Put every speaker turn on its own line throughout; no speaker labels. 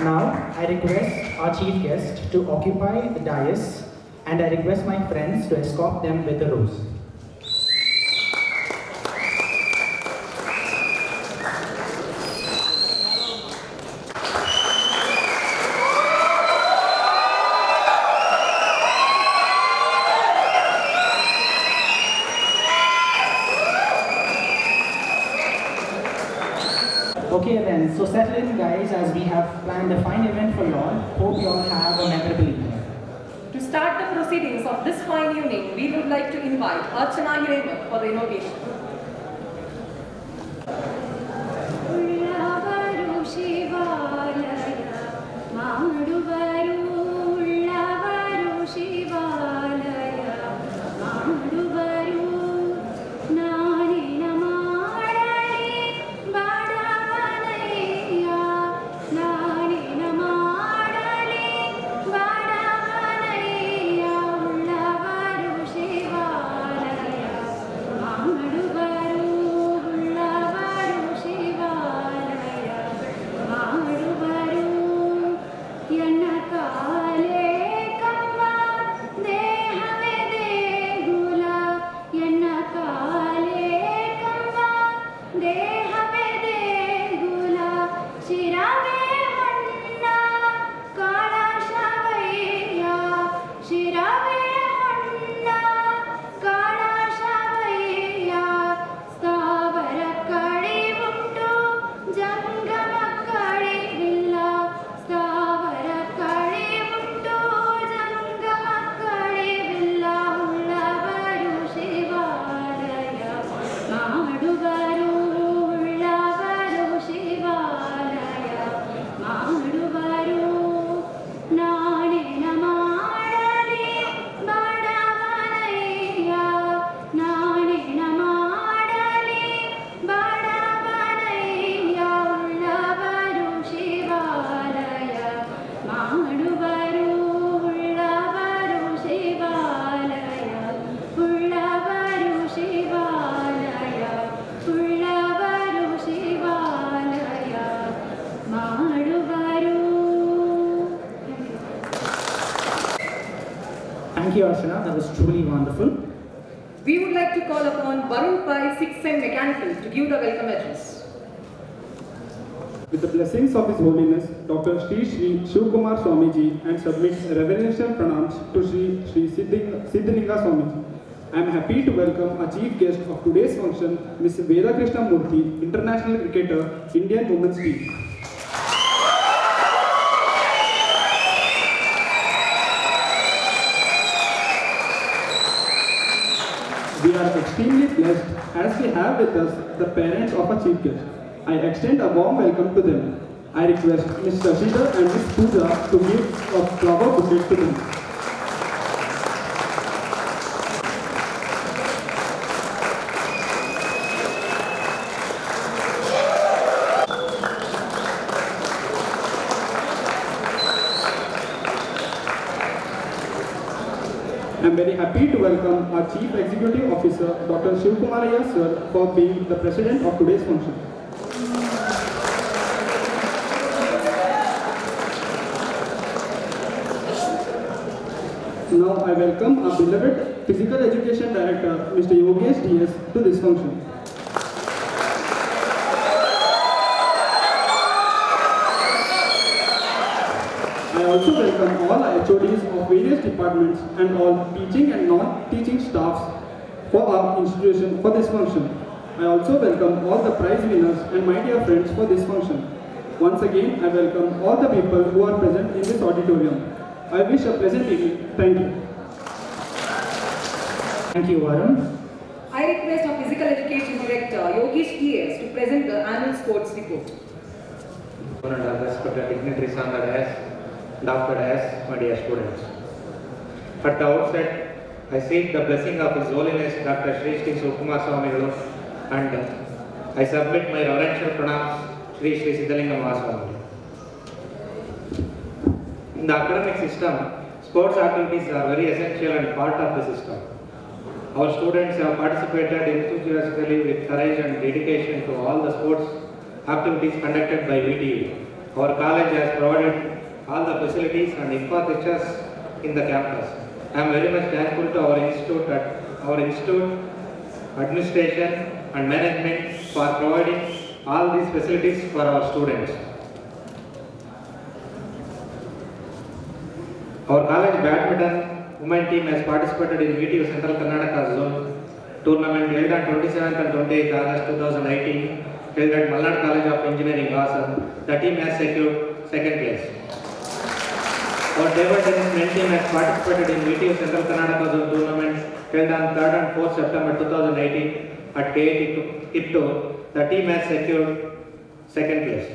Now, I request our chief guest to occupy the dais, and I request my friends to escort them with a rose. Okay then, so settle in guys, as we have planned a fine event for you all. Hope you all have a memorable evening.
To start the proceedings of this fine evening, we would like to invite Archana Hiremak for the invocation.
Thank you, Archana. That was truly wonderful.
We would like to call upon Varun Pai, 6th Sem Mechanical, to give the welcome address.
With the blessings of His Holiness, Dr. Sri Shivkumar Swamiji, and submits reverential pranams to Sri Siddhalinga Swamiji. I am happy to welcome our chief guest of today's function, Ms. Veda Krishna Murthy, international cricketer, Indian women's team. We are extremely blessed as we have with us the parents of our chief guest. I extend a warm welcome to them. I request Ms. Shashida and Ms. Pooja to give a flower bouquet to them. I am very happy to welcome our Chief Executive Officer, Dr. Shivkumar Iyer sir, for being the president of today's function. Now I welcome our beloved Physical Education Director, Mr. Yogesh DS, to this function. I also welcome all our HODs of various departments and all teaching and non-teaching staffs for our institution for this function. I also welcome all the prize winners and my dear friends for this function. Once again, I welcome all the people who are present in this auditorium. I wish a pleasant evening. Thank you.
Thank you, Varun.
I request our Physical Education Director, Yogesh DS, to present the annual sports report.
And respected dignitaries on the dais, and after dais, my dear students. At the outset, I seek the blessing of His Holiness Dr. Sri Shivkumar Swamigalu, and I submit my reverential pranams Sri Siddhalinga Mahaswami. In the academic system, sports activities are very essential and part of the system. Our students have participated enthusiastically with courage and dedication to all the sports activities conducted by VTU. Our college has provided all the facilities and infrastructures in the campus. I am very much thankful to our institute, administration and management for providing all these facilities for our students. Our college badminton women team has participated in VTU Central Karnataka Zone tournament held on 27th and 28th August 2018 held at Malnad College of Engineering, Hassan. The team has secured second place. Our table tennis men team has participated in VTU Central Karnataka Zone tournament held on 3rd and 4th September 2018 at KIT Tipto. The team has secured second place.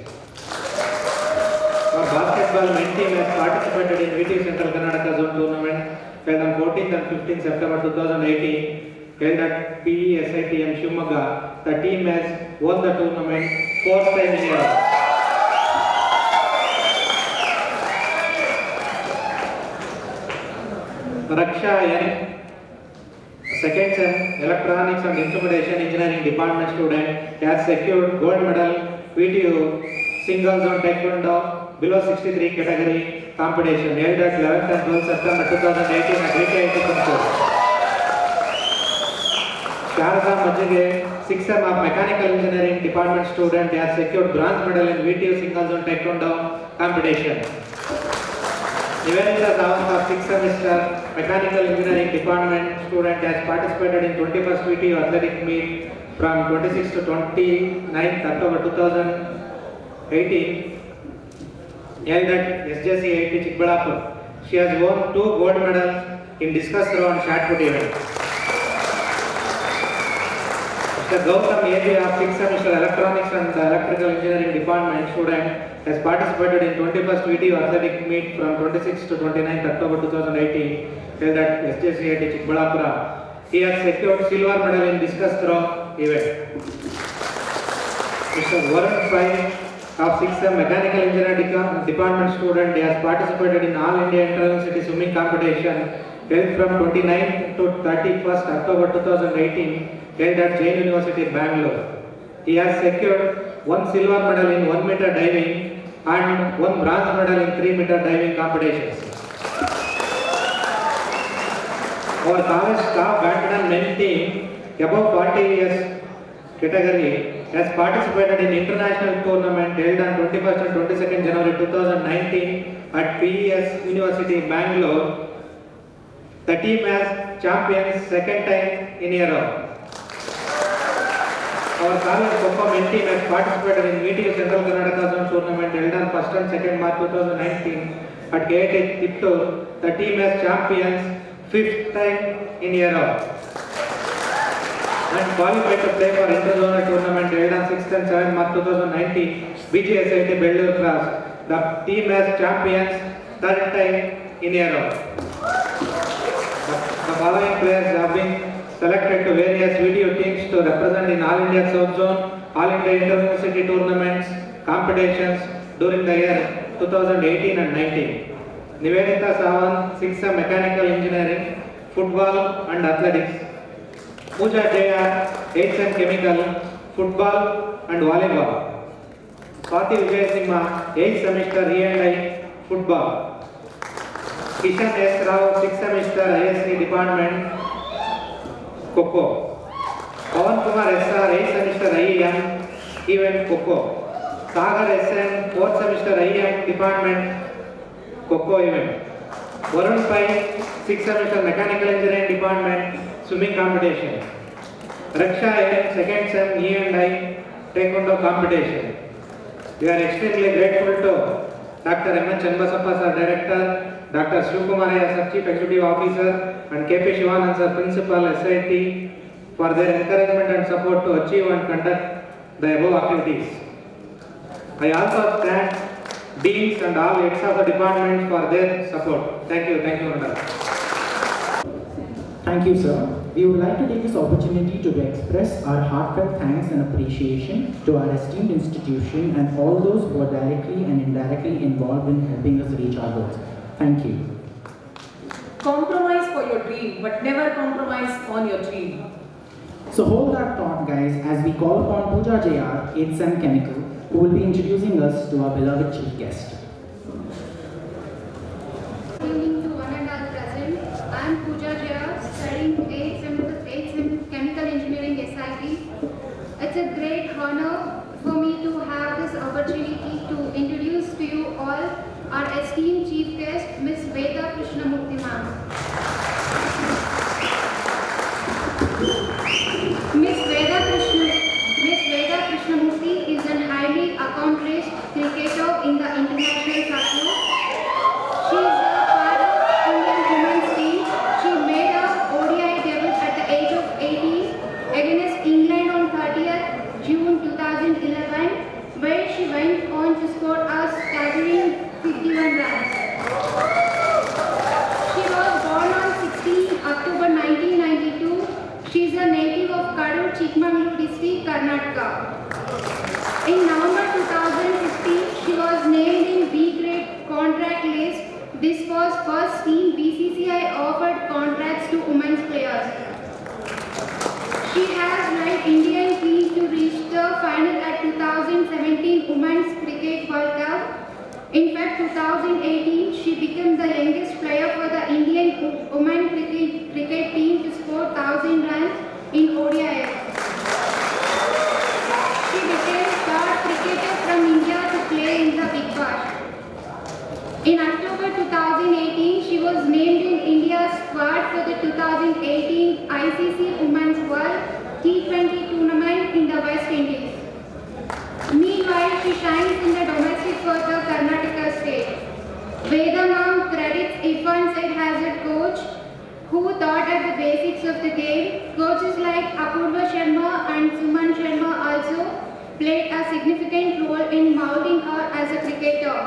Our basketball men team has participated in VTU Central Karnataka Zone tournament held on 14th and 15th September 2018 held at PESITM Shivamogga. The team has won the tournament 4th time in a row. Raksha N, second sem Electronics and Instrumentation Engineering Department student, has secured gold medal VTU Single Zone Taekwondo below 63 category competition held at 11th and 12th September 2018 at VTIT Tumkur. Sharada Majige, 6th sem of Mechanical Engineering Department student, has secured bronze medal in VTU Single Zone Taekwondo competition. Nivedita Sawant of 6th semester Mechanical Engineering Department student, has participated in 21st VTU Athletic Meet from 26th to 29th October 2018 held at SJC IIT Chikbalapur. She has won 2 gold medals in discus throw and shot put event. Mr. Gautam A.J. of 6th semester Electronics and Electrical Engineering Department student, has participated in 21st VTU Athletic Meet from 26th to 29th October 2018 held at SJC IIT Chikbalapura. He has secured silver medal in discus throw event. Mr. Varun Pai of 6th sem Mechanical Engineering Department student, he has participated in All India Inter-University Swimming Competition held from 29th to 31st October 2018 held at Jain University, Bangalore. He has secured 1 silver medal in 1 meter diving and 1 bronze medal in 3 meter diving competitions. Our college staff badminton men team above 40 years category has participated in international tournament held on 21st and 22nd January 2019 at PES University, Bangalore. The team has champions second time in a row. Our college Kho men team has participated in VTU Central Karnataka Zone tournament held on 1st and 2nd March 2019 at KIT Tipto. The team has champions 5th time in a row. And qualified to play for interzonal tournament held on 6th and 7th March 2019 BGSIT Belur Class. The team has champions 3rd time in a row. The following players have been selected to various video teams to represent in All India South Zone, All India Inter-University tournaments, competitions during the year 2018 and 19. Nivedita Sawant, 6th sem Mechanical Engineering, Football and Athletics. Pooja Jaya, 8th sem Chemical, Football and Volleyball. Swati Vijay Singha, 8th semester E&I, Football. Kishan S. Rao, 6th semester ISC Department, Kho. Pawan Kumar SR, 8th semester IEM, Event Kho. Sagar SN, 4th semester IEM Department, Kho Event. Varun Pai, 6th semester Mechanical Engineering Department, Swimming Competition. Raksha N, 2nd sem E&I Taekwondo Competition. We are extremely grateful to Dr. M. Channabasappa sir, Director, Dr. Shivkumaraya sir, Chief Executive Officer, and KP Shivanand sir, Principal SIT, for their encouragement and support to achieve and conduct the above activities. I also thank Deans and all heads of the departments for their support. Thank you, Madam.
Thank you, sir. We would like to take this opportunity to express our heartfelt thanks and appreciation to our esteemed institution and all those who are directly and indirectly involved in helping us reach our goals. Thank you.
Compromise for your dream, but never compromise on your dream.
So hold that thought, guys, as we call upon Pooja JR, 8th Sem Chemical, who will be introducing us to our beloved chief guest.
Good evening to one and all present. I am Pooja Jaya, studying 8th Sem Chemical Engineering SIT. It's a great honor for me to have this opportunity to introduce to you all our esteemed chief guest, Ms. Veda Krishnamurthy ma'am. Ms. Veda Krishnamurthy is an highly accomplished cricketer in the international circle. She is a part of Indian women's team. She made her ODI debut at the age of 18 against England on 30th June 2011, where she went on to score a staggering 51 runs. She was born on 16 October 1992. She is a native of Kaduru, Chikmagaluru district, Karnataka. In November 2015, she was named in B-grade contract list. This was first team BCCI offered contracts to women's players. She has led Indian team to reach the final at 2017 Women's Cricket World Cup. In fact, 2018, she became the youngest player for the Indian women cricket team to score 1,000 runs in ODIs. She became third cricketer from India to play in the Big Bash. In October 2018, she was named in India's squad for the 2018 ICC Women's World T20 tournament in the West Indies. Meanwhile, she shines in the domestic for the Karnataka state. Veda ma'am credits Irfan Said as a coach who taught her the basics of the game. Coaches like Apurva Sharma and Suman Sharma also played a significant role in molding her as a cricketer.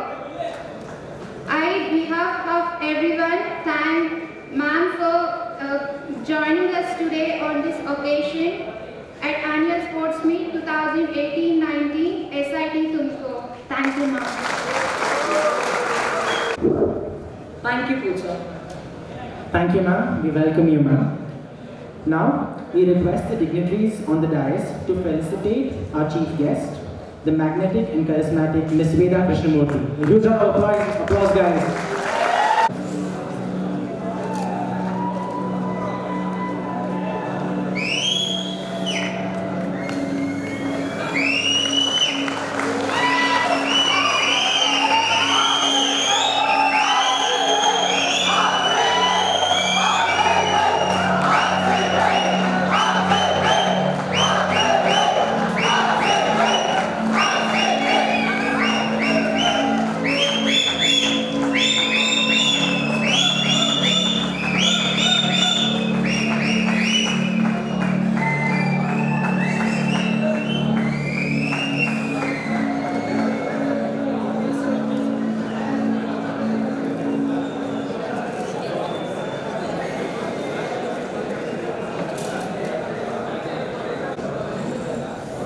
I, on behalf of everyone, thank ma'am for joining us today on this occasion at Annual Sports Meet 2018-19 SIT Tumkur. Thank you, ma'am.
Thank you, Pooja.
Thank you, ma'am. We welcome you, ma'am. Now, we request the dignitaries on the dais to felicitate our chief guest, the magnetic and charismatic Ms. Veda Krishnamurthy. A huge round of applause, guys.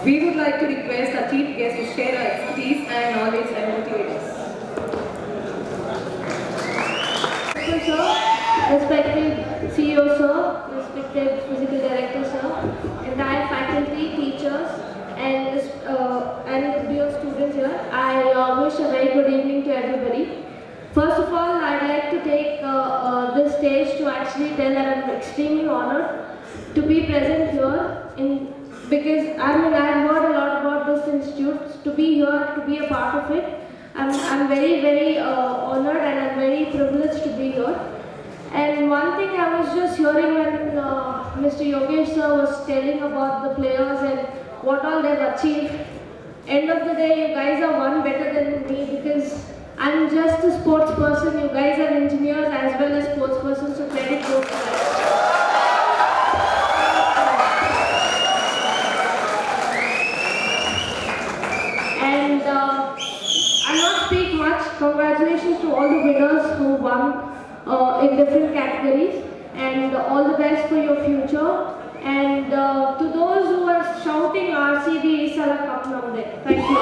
We would like to request our chief guest to share our expertise and knowledge and motivate us.
Sir, respected CEO sir, respected physical director sir, entire faculty, teachers, and dear students here, I wish a very good evening to everybody. First of all, I'd like to take this stage to actually tell that I'm extremely honored to be present here because I've heard a lot about this institute. To be here, to be a part of it, I'm very, very honored and I'm very privileged to be here. And one thing I was just hearing when Mr. Yogesh sir was telling about the players and what all they've achieved. End of the day, you guys are one better than me because I'm just a sports person. You guys are engineers as well as sports persons, so credit goes to you. And I'll not speak much. Congratulations to all the winners who won in different categories, and all the best for your future. And to those who are shouting RCB Isala Cup Namde. Thank you.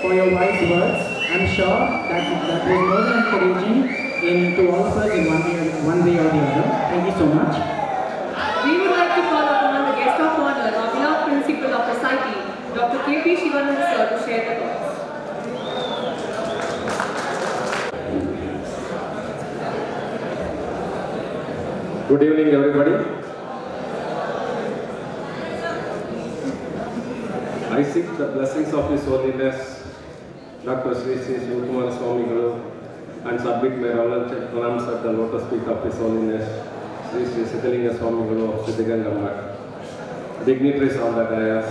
for your wise words. I'm sure that was more than encouraging to all of us in one way or the other. Thank you so much.
We would like to call upon the guest of honor, our beloved principal of society, Dr. K.P. Shivanand sir, to share the thoughts.
Good evening, everybody. I seek the blessings of His Holiness, Dr. Sri Sri Shivakumar Swami Guru, and submit my reverential pranams at the lotus feet of His Holiness, Sri Sri Siddhalinga Swami Guru of Siddhaganga, dignitaries on the dais,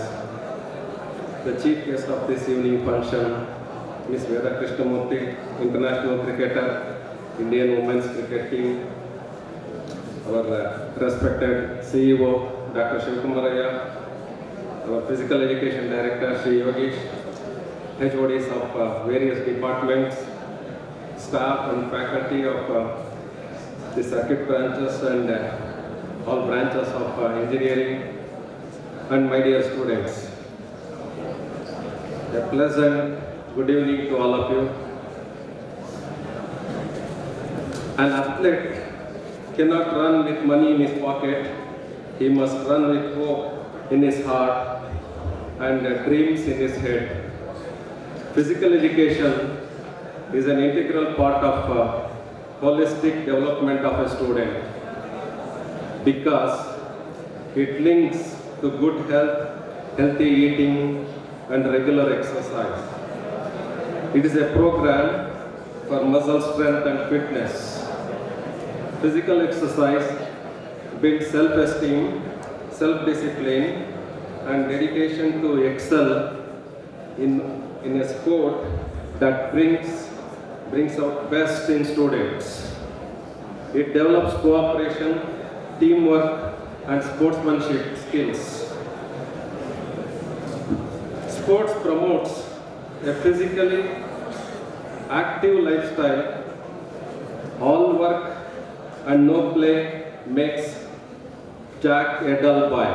the chief guest of this evening function, Ms. Veda Krishnamurthy, international cricketer, Indian women's cricket team, our respected CEO, Dr. Shivakumaraya, our physical education director, Sri Yogesh, HODs of various departments, staff and faculty of the circuit branches and all branches of engineering, and my dear students. A pleasant good evening to all of you. An athlete cannot run with money in his pocket. He must run with hope in his heart and dreams in his head. Physical education is an integral part of holistic development of a student because it links to good health, healthy eating, and regular exercise. It is a program for muscle strength and fitness. Physical exercise builds self-esteem, self-discipline, and dedication to excel in a sport that brings out best in students. It develops cooperation, teamwork, and sportsmanship skills. Sports promotes a physically active lifestyle. All work and no play makes Jack a dull boy.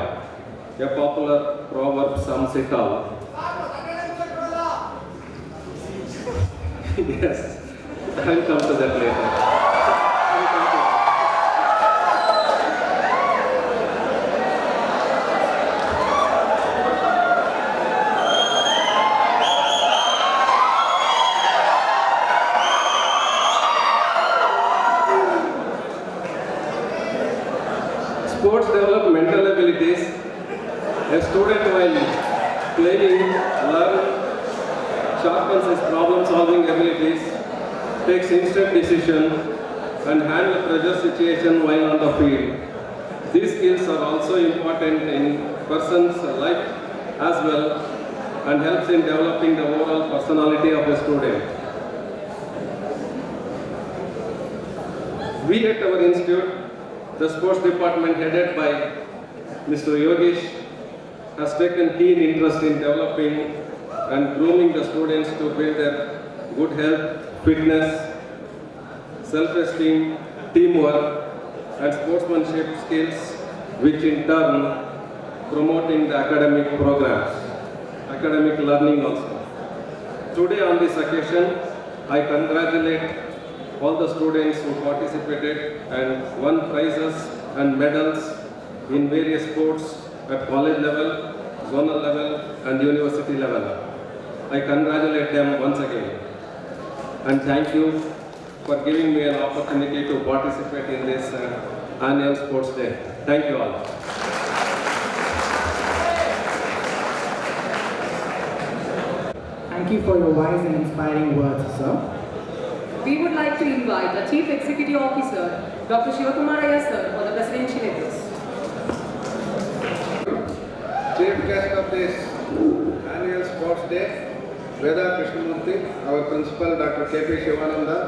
A popular proverb sums it all. Yes, I'll come to that later. Sports develop mental abilities. A student while playing learns, sharpens his problem-solving abilities, takes instant decision, and handles pressure situation while on the field. These skills are also important in person's life as well and helps in developing the overall personality of the student. We at our institute, the sports department headed by Mr. Yogesh, has taken keen interest in developing and grooming the students to build their good health, fitness, self-esteem, teamwork, and sportsmanship skills, which in turn promoting the academic programs, academic learning also. Today on this occasion, I congratulate all the students who participated and won prizes and medals in various sports at college level, zonal level, and university level. I congratulate them once again and thank you for giving me an opportunity to participate in this annual sports day. Thank you all.
Thank you for your wise and inspiring words, sir.
We would like to invite the Chief Executive Officer, Dr. Shivakumaraya sir, for the presidential address.
Chief guest of this annual sports day, Veda Krishnamurthy, our principal Dr. K.P. Shivananda,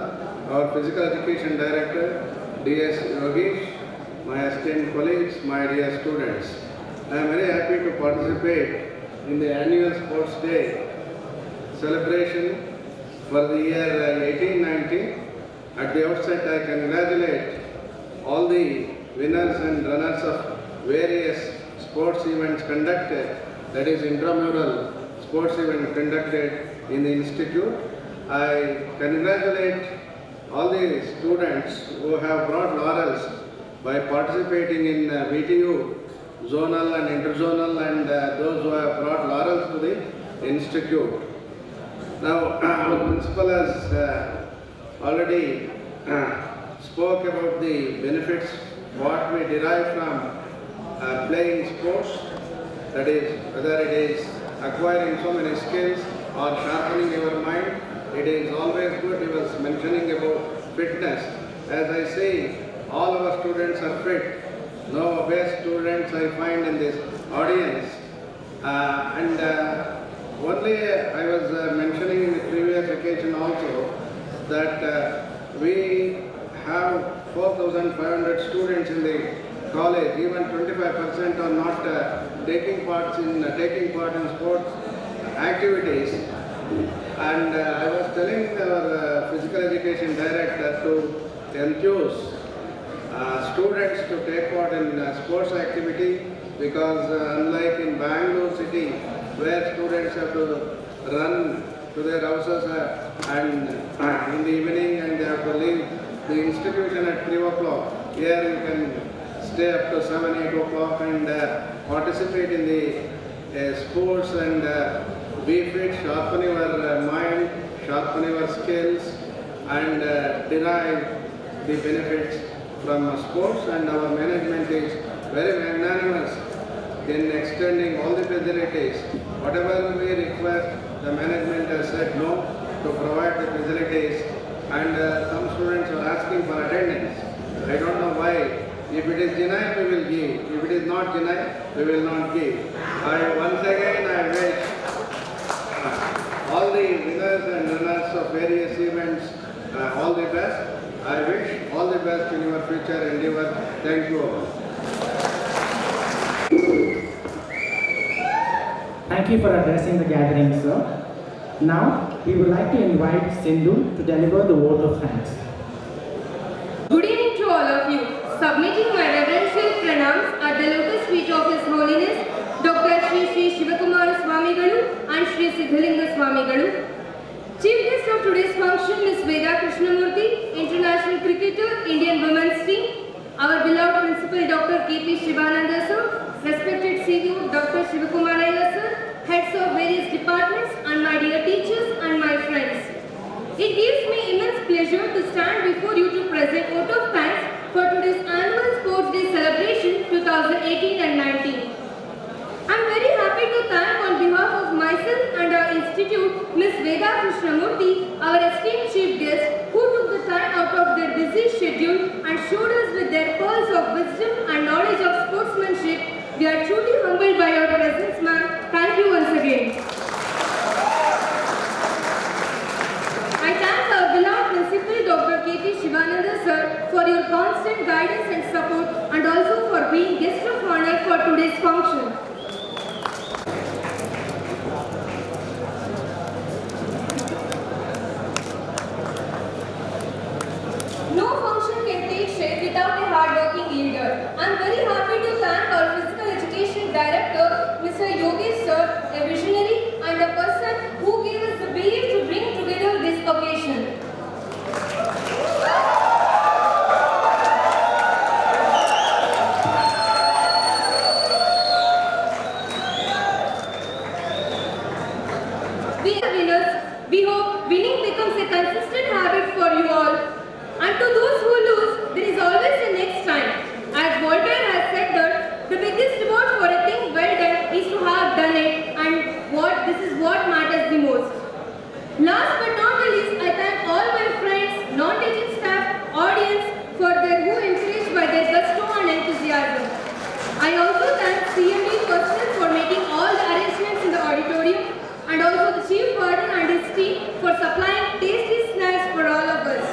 our physical education director, D.S. Yogesh, my esteemed colleagues, my dear students. I am very happy to participate in the annual sports day celebration for the year 1890. At the outset, I congratulate all the winners and runners of various sports events conducted, that is intramural sports event conducted in the institute. I congratulate all the students who have brought laurels by participating in VTU zonal and interzonal, and those who have brought laurels to the institute. Now, our principal has already spoke about the benefits what we derive from playing sports, that is, whether it is acquiring so many skills or sharpening your mind. It is always good. He was mentioning about fitness. As I say, all our students are fit. No obese students I find in this audience. Only I was mentioning in the previous occasion also that we have 4,500 students in the college. Even 25% are not taking part in sports activities. And I was telling our physical education director to enthuse students to take part in sports activity, because unlike in Bangalore city, where students have to run to their houses and in the evening and they have to leave the institution at 3 o'clock, here you can stay up to 7, 8 o'clock and participate in the sports and be fit, sharpen your mind, sharpen your skills, and derive the benefits from sports. And our management is very magnanimous in extending all the facilities. Whatever we request, the management has said no to provide the facilities, and some students are asking for attendance. I don't know why. If it is denied, we will give. If it is not denied, we will not give. Once again I wish all the winners and runners of various events all the best. I wish all the best in your future endeavor. Thank you all.
Thank you for addressing the gathering, sir. Now, we would like to invite Sindhu to deliver the vote of thanks.
Good evening to all of you. Submitting my reverential pranams at the lotus feet of His Holiness Dr. Sri Shivakumara Swamigalu and Sri Siddhalinga Swamigalu. Chief guest of today's function, Ms. Veda Krishnamurthy, international cricketer, Indian women's team. Our beloved principal, Dr. K.P. Shivananda sir, respected CEO, Dr. Shivakumaraya sir, heads of various departments, and my dear teachers and my friends. It gives me immense pleasure to stand before you to present vote of thanks for today's annual Sports Day celebration 2018 and 19. I am very happy to thank on behalf of myself and our institute Ms. Veda Krishnamurthy, our esteemed chief guest, who took the time out of their busy schedule and showed us with their pearls of wisdom and knowledge of sportsmanship. We are truly humbled by your presence, ma'am. Thank you once again. I thank our beloved principal, Dr. K.P. Shivananda sir, for your constant guidance and support, and also for being guest of honor for today's function. No function can take shape without a hard-working leader. I am very happy to thank our physical education director, Mr. Yogesh sir, a visionary and a person who gave us the belief to bring together this occasion. We are winners. We hope winning becomes a consistent habit for you all. And to those who lose, there is always a next time. As Voltaire has said that the biggest reward for a thing well done is to have done it, and this is what matters the most. Last but not the least, I thank all my friends, non-teaching staff, audience for their encouraged by their gusto and enthusiasm. I also thank CMD personnel for making all the arrangements in the auditorium, and also the chief warden and his team for supplying tasty snacks for all of us.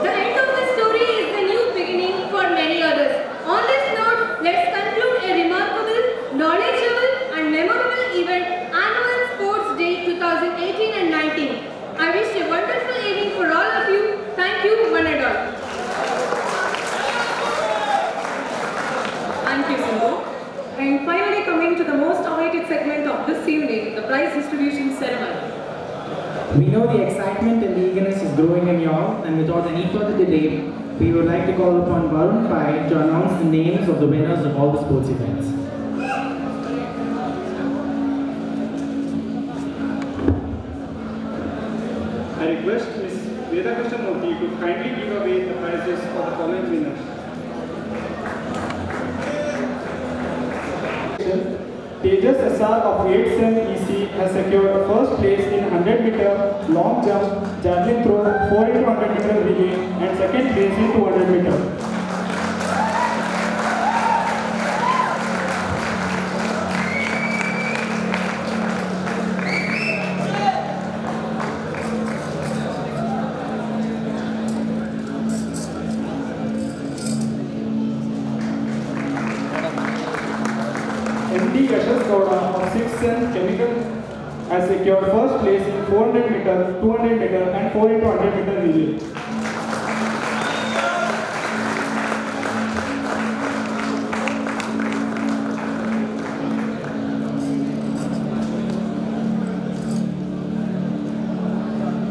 The end of the story is the new beginning for many others. On this note, let's conclude a remarkable, knowledgeable and memorable event, Annual Sports Day 2018 and 19. I wish a wonderful evening for all of you. Thank you, one and all.
Thank you, Sindhu. And finally coming coming to the most awaited segment of this evening, the prize distribution ceremony.
We know the excitement and eagerness is growing in y'all, and without any further delay, we would like to call upon Varun Pai to announce the names of the winners of all the sports events.
I request Ms. Veda Krishnamurthy to kindly give away the prizes for the following winners. Tejas SR of 8th Sem EC has secured first place in 100 meter long jump, javelin throw, 4 into 100 meter relay and second place in 200 meter. MD Yashas Gowda of 6th Sem Chemical has secured first place in 400 meter, 200 meter and 4 into 100 meter relay.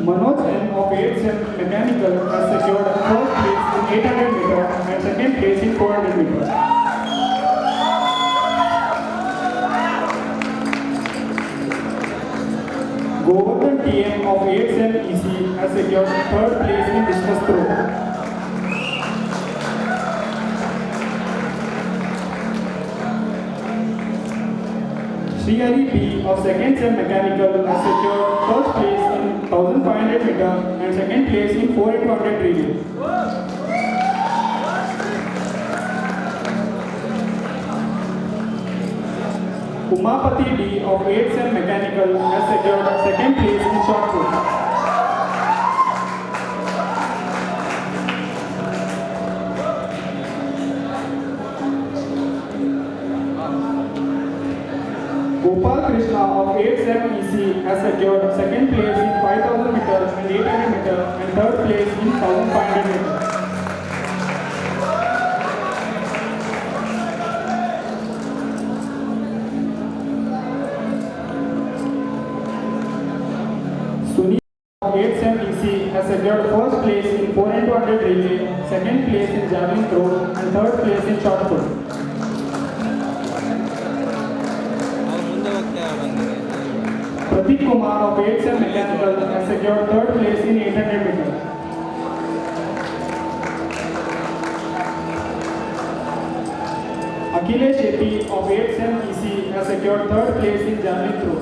Manoj N of 8th Sem Mechanical has secured first place in 800 meter and second place in 400 meter. Govardhan TM of 8th Sem EC has secured third place in discus throw. Srihari B of 2nd Sem Mechanical has secured first place in 1500 meter and second place in 4 into 100 relay. Umapati D of 8th Sem Mechanical has secured second place in shot put. Gopal Krishna of 8th Sem EC has secured second place in 5000 meters and 800 meters and third place in 1500 meters. Sunil of 8th Sem EC has secured first place in 4 into 100 relay, second place in javelin throw and third place in shot put. Pratik Kumar of 8th Sem Mechanical has secured third place in 800 meters. Akhilesh AP of 8th Sem EC has secured third place in javelin throw.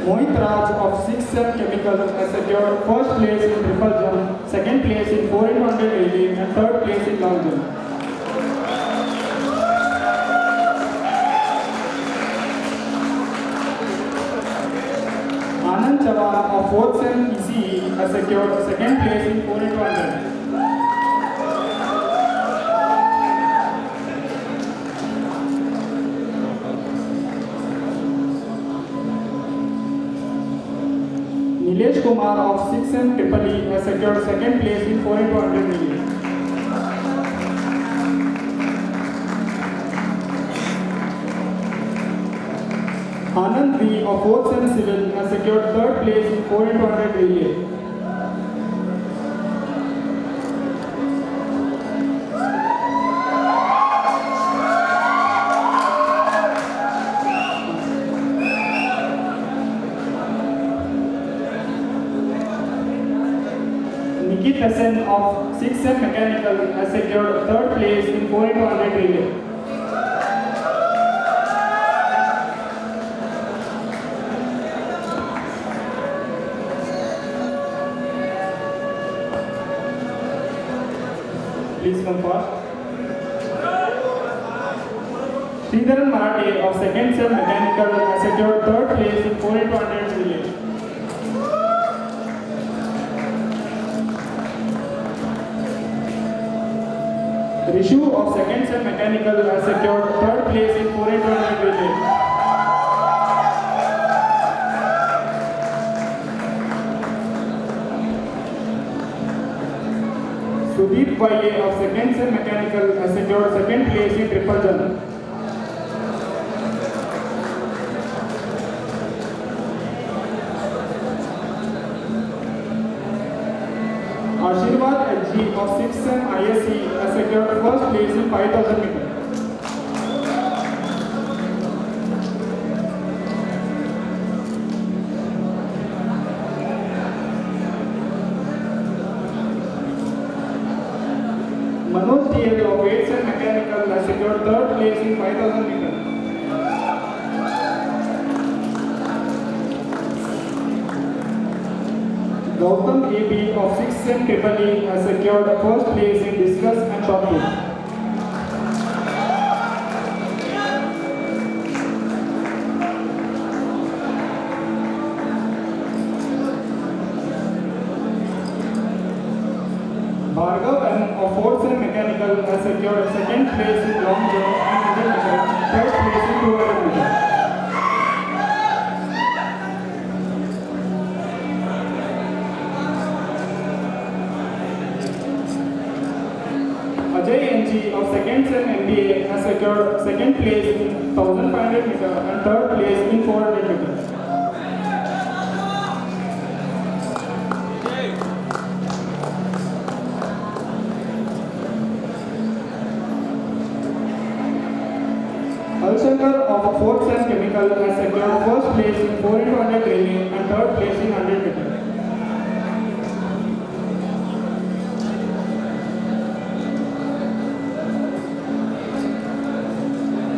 Mohit Raj of 6th Sem Chemical has secured first place in triple jump, second place in 4 into 100 relay and third place in long jump. Anand Chavan of 4th Sem ECE has secured second place in 4 into 100. Nilesh Kumar of 6th Sem Triple E has secured second place in 4 into 100 relay. Anand V of 4th Sem Civil has secured third place in 4 into 100 relay. Nikit Hasan of 6th Sem Mechanical has secured third place in 4 into 100 relay. Please come fast. Sridharan Marathi of 2nd Sem Mechanical has secured third place in 4 into 100 relay. Rishu of 2nd Sem Mechanical has secured third place in 4 into 100 relay. Sudeep Valle of second sem mechanical has secured second place in triple jump. Ashirwad HG of 6th sem ISC has secured first place in 5000 meters. Manoj DL of 8th sem mechanical has secured third place in 5000 meters. Gautam AB of 6th sem triple E has secured first place in discus and shot put. Bhargav M of 4th sem mechanical has secured second place in long jump and 100 meters, third place in 200 meters. Ajay NG of second sem MBA has secured second place in 1500 meters and third place in 400 meters. Alshankar of 4th sem chemical has secured first place in 400 training and third place in 100 meters.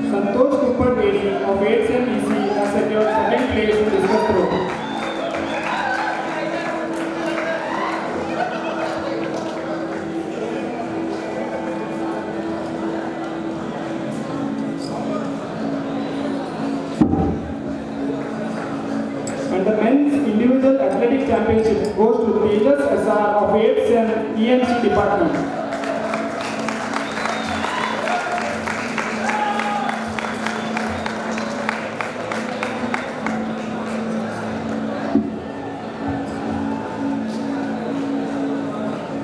Santosh Kuppad Dedi of 8th sem EC has secured second place in discus throw. And the men's individual athletics championship goes to Tejas SR of 8th sem EMC department.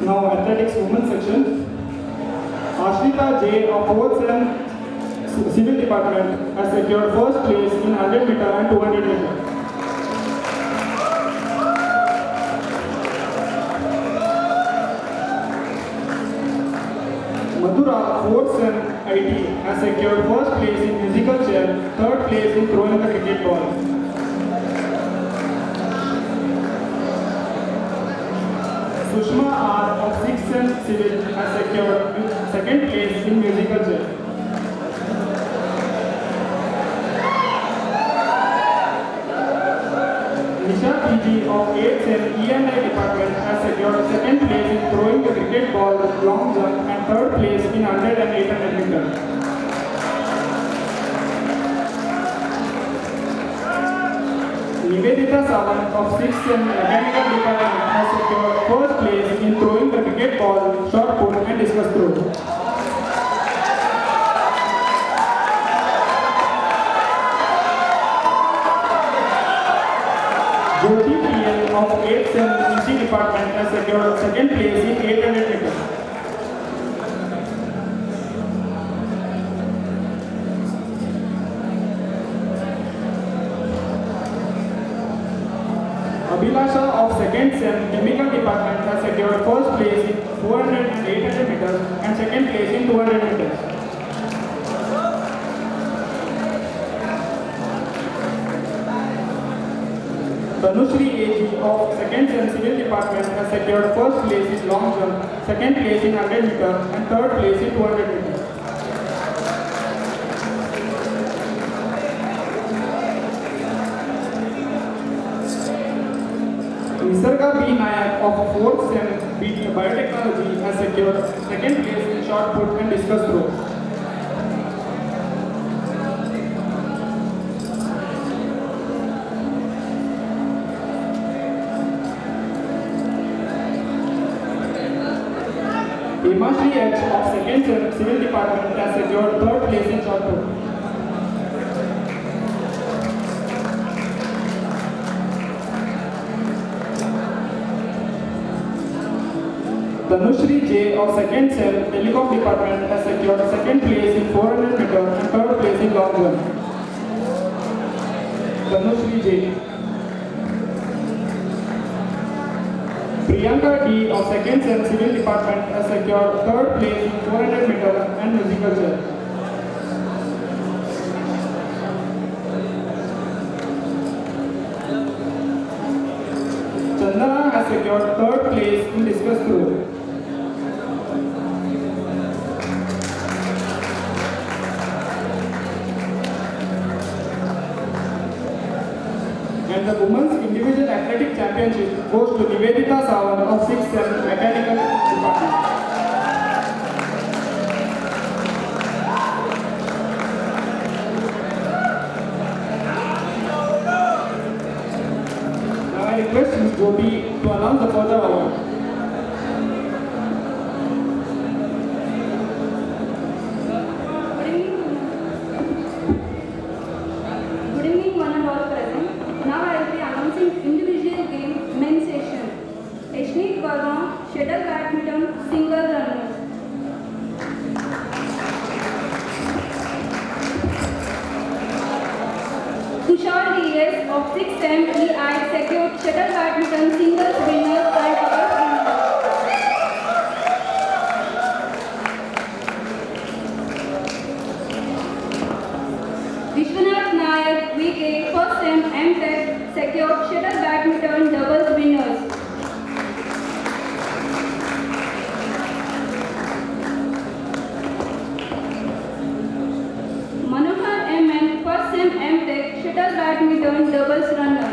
Now athletics women's section. Ashrita J of 4th sem civil department has secured first place in 100 meter and 200 meter. Madhura 4th sem IT has secured first place in musical chair, third place in throwing the cricket ball. Sushma R of 6th sem civil has secured second place in musical chair. Nisha PG of 8th sem E&I department has secured second place in throwing the cricket ball, long jump and third place in 100 and 800 meters. Nivedita Sawant of 6th sem mechanical department has secured first place in throwing the cricket ball, shot put and discus throw. Jyoti PL of 8th sem EC department has secured second place in 800 meters. Abhilasha of second sem chemical department has secured first place in 400 and 800 meters and second place in 200 meters. Tanushri AG of second sem civil department has secured first place in long jump, second place in 100 meters and third place in 200 meters. Nisarga B. Nayak of 4th sem biotechnology has secured second place in shot put and discus throw. Himashri H of second sem civil department has secured third place in shot put. Tanushri J of 2nd Sem Telecom Department has secured 2nd place in 400 meter and 3rd place in long jump. Tanushri J. Priyanka D of 2nd Sem Civil Department has secured 3rd place in 400 meter and musical chair. Chandana has secured 3rd place in discus throw. And the Women's Individual Athletic Championship goes to Nivedita Sawant of 6th Sem Mechanical Department. Now I request Ms. Gopi to announce the further award.
Good evening, one and all present. Now I will be announcing individual game men's session. Ashneet Verma, shuttle badminton, single runners. Tushar DS of 6th Sem EI secured shuttle badminton singles winners and doubles winners. Vishwanath Nayak VK 1st Sem MTech secured shuttle badminton doubles winners. Manohar MN 1st Sem MTech shuttle badminton doubles runner.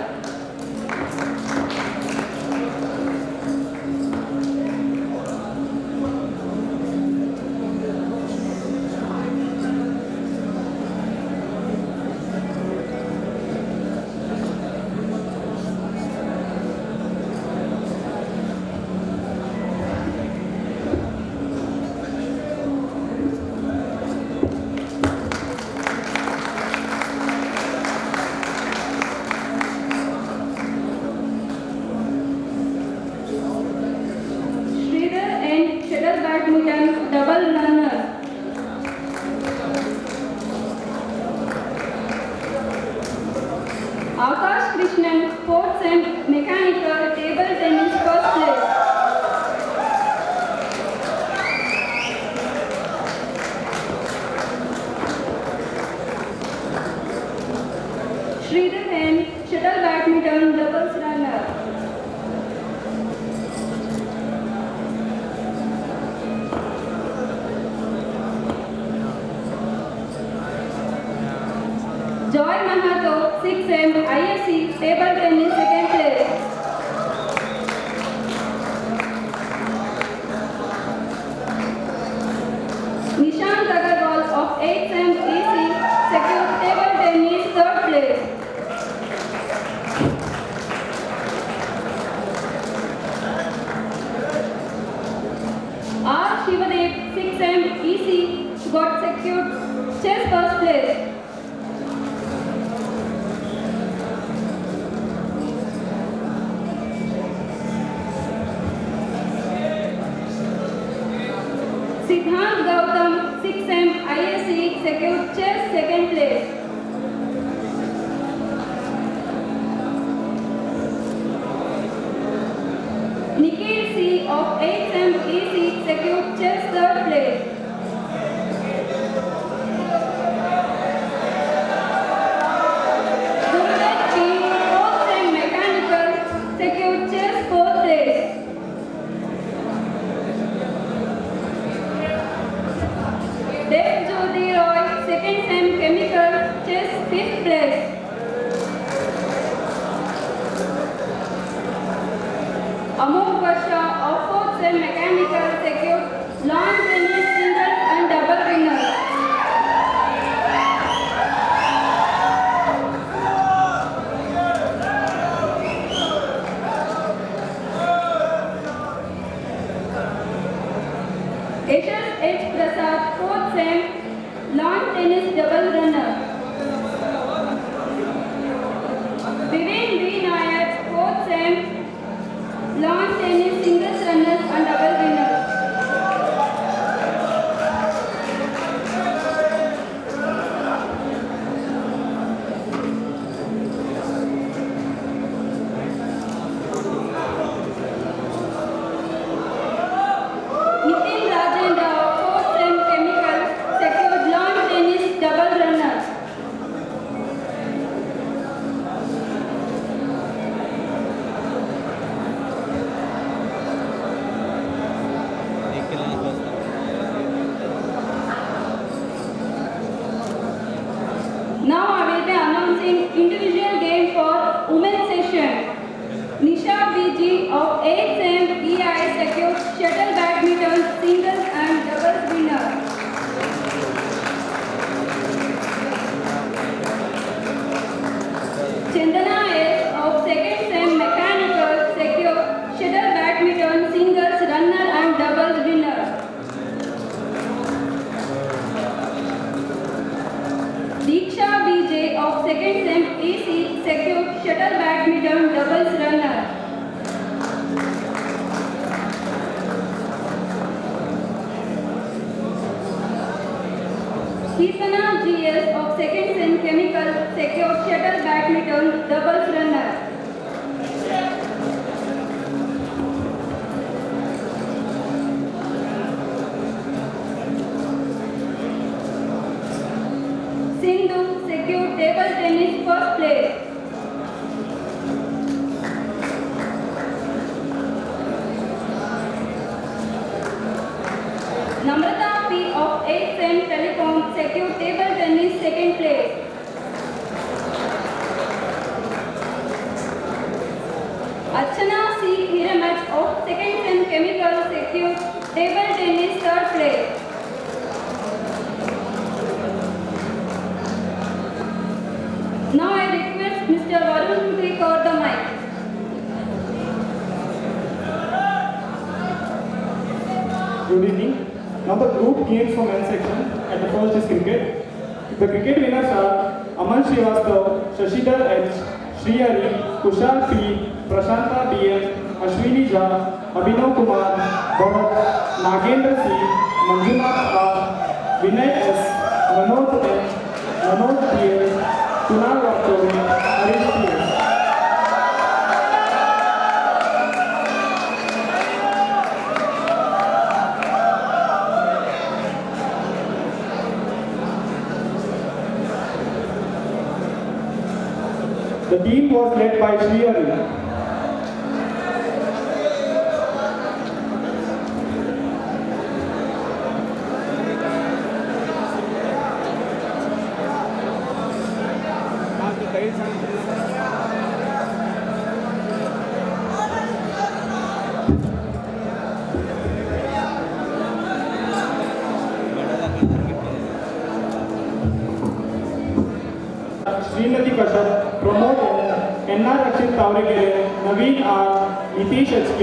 Sridhar and shuttle badminton double runner. Akash Krishnan 4th Sem mechanical table tennis 1st place. Sridhar and shuttle badminton doubles runner. Joy Mahato 6th Sem ISC table tennis 2nd place. Nishant Agarwal of 8th Sem EC secured table tennis 3rd place. R. Shivadev 6th Sem EC got secured chess 1st place. Siddhant Gautam 6th Sem ISC secured chess 2nd place. Nikhil C of 8th Sem EC secured chess 3rd place. Gurudat P 4th Sem mechanical secured chess 4th place. Dev Jyoti Roy 2nd Sem chemical chess 5th place. Amol Varsha of 4th Sem mechanical secured lawn tennis singles and double winners. Yashas H. Prasad 4th Sem lawn tennis double runner. Viren V. Nayak 4th Sem lawn tennis singles runners and double winners. Nitin Rajendra of 4th Sem Chemical secured lawn tennis double runner. Now I will be announcing individual game for women's session. Nisha BG of 8th Sem EI secured shuttle badminton singles and doubles winner. Chandana S of 2nd Sem mechanical secured shuttle badminton singles runner and doubles winner. Diksha BJ of 2nd Sem EC secured shuttle badminton doubles runner. Keesana GS of 2nd Sem chemical secured shuttle badminton doubles runner. Sindhu secured table tennis first place. Namrata P of 8th Sem Telecom secured table tennis second place. Archana C. Hiramat of 2nd Sem Chemical secured table tennis third place. Now I request Mr. Varun to take over the mic.
Good evening. Now the group games for men's section at the first is cricket. The cricket winners are Aman Srivastav, Shashidhar H, Srihari, Kushal P, Prashanta BM, Ashwini Jha, Abhinav Kumar, Bharat, Nagendra C, Manjunath R, Vinay S, Manoj H, Manoj PL, Kunal Vaktore, Harish PS. The team was led by Srihari. Srinati Kashat, Pramod N, NR Rakshit Tavrekere, Naveen R, Nitish HK,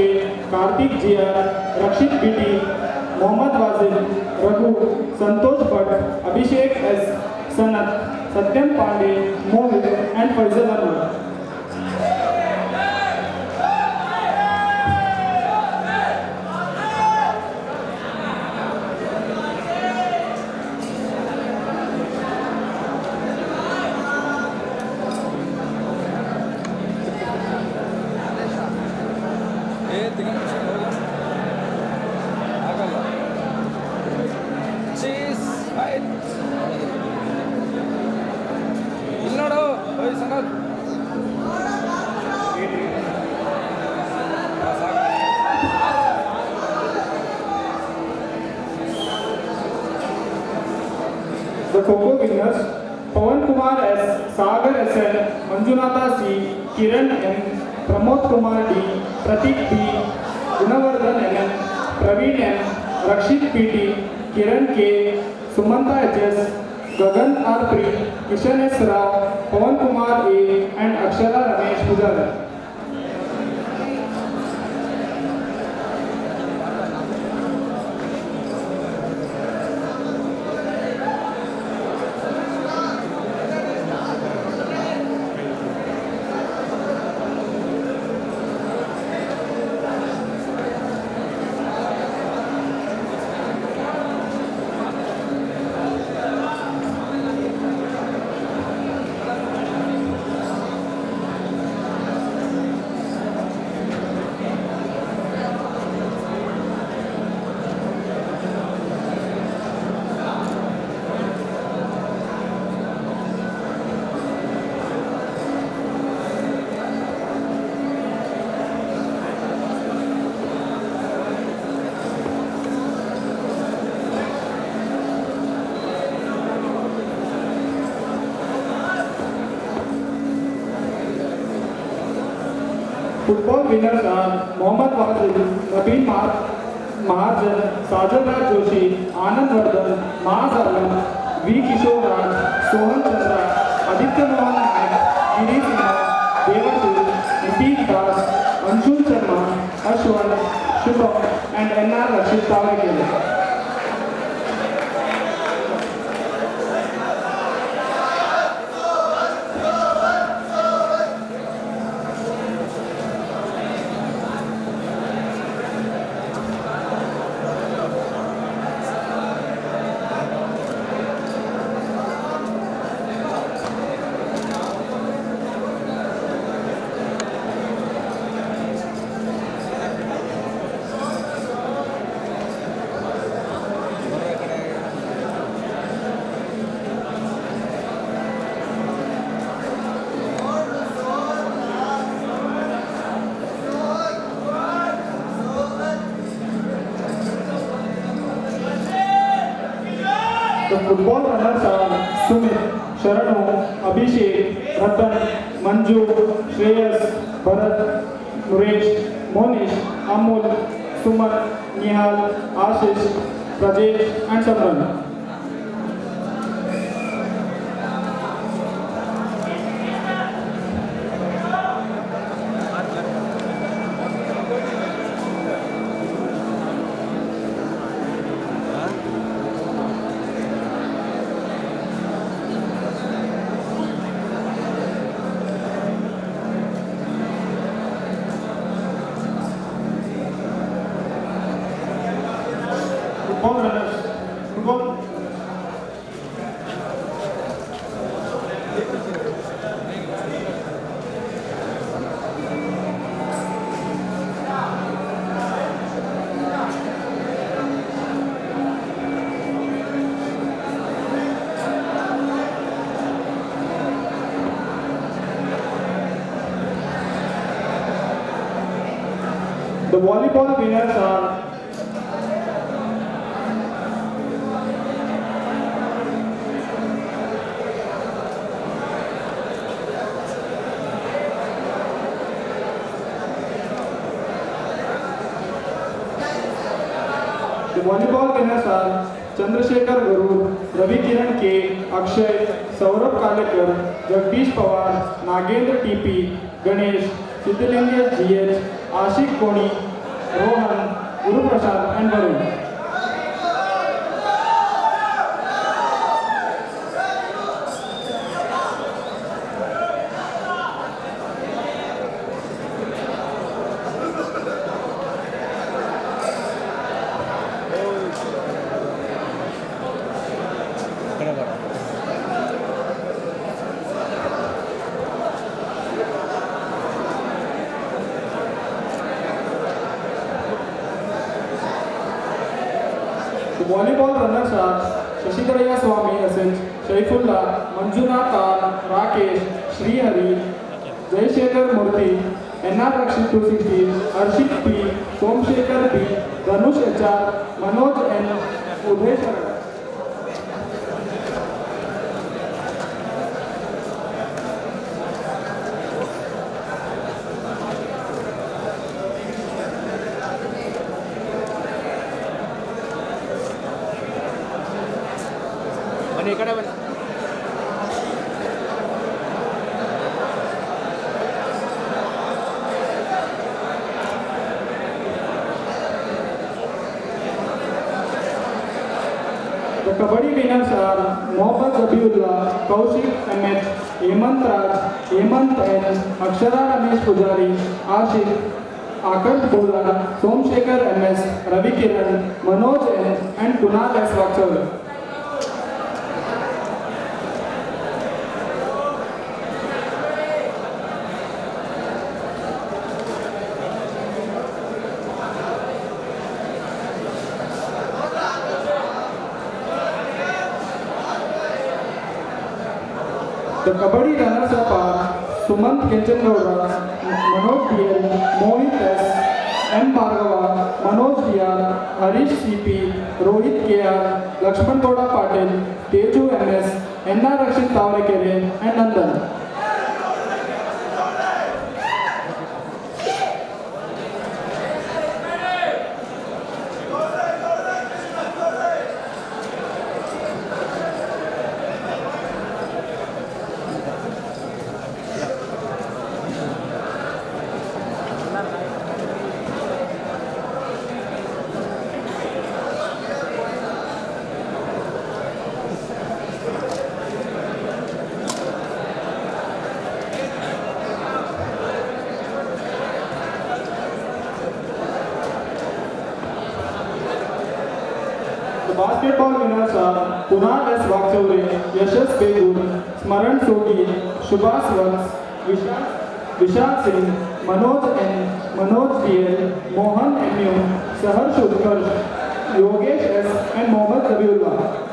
Karthik JR, Rakshit BT, Mohammad Wazir, Raghu, Santosh Bhatt, Abhishek S, Sanat, Satyam Pandey, Mohit and Faisal Anwar. The Kho-Kho winners, Pawan Kumar S, Sagar SN, Manjunatha C, Kiran M, Pramod Kumar D, Pratik B, Gunavardhan N, Praveen M, Rakshit PT, Kiran K, Sumanta HS, Gagan R. Pri, Kishan S. Rao, Pawan Kumar A and Akshara Ramesh Pujara. football winners are Mohammad Wazir, Nabeen Mahajan, Sajal Raj Joshi, Anand Vardhan, Maaz Alam, V. Kishore Raj, Sohan Chandra, Aditya Mohan Naik, Giri Sinha, Devashish, Nitin Das, Anshul Sharma, Ashwan, Shubham, and N.R. Rashid Tawakere. The football runners are Sumit, Sharanu, Abhishek, Ratan, Manju, Shreyas, Bharat, Nuresh, Monish, Amul, Suman, Nihal, Ashish, Rajesh, and Samran. Football runners. Football. The volleyball winners are Chandrasekhar Garud, Ravi Kiran K, Akshay, Saurabh Kalekar, Jagdish Pawar, Nagendra TP, Ganesh, Siddhalingesh GH, Ashik Koni, Rohan, Guru Prasad and Varun. The volleyball runners are Shashidharaya Swami Ascent, Shaifullah, Manjunath Khan, Rakesh, Sri Hari, Jayashekhar Murthy, N.R. Rakshit 260, Arshit P, Somshekhar P, Dhanush HR, Manoj N, Udhay Sharan. The Kabaddi winners are Mohammad Zabiullah, Kaushik MH, Hemant Raj, Hemant N, Akshara Ramesh Pujari, Ashik, Akar Bola, Somshekhar MS, Ravi Kiran, Manoj N and Kunal S. Vaksal. The Kabaddi runners-up are Sumant Kenchangaura, Manoj DL, Mohit S, M. Bhargava, Manoj DR, Harish CP, Rohit KR, Lakshman Gowda Patil, Teju MS, N.R. Rakshit Tawakere and Nandan. The basketball winners are Kunal S. Vakchavre, Yashas Begur, Smaran Sogi, Shubhas Vans, Vishal Singh, Manoj N, Manoj DL, Mohan M.U., Sahar Shudkar, Yogesh S. and Mohammad Zabiullah.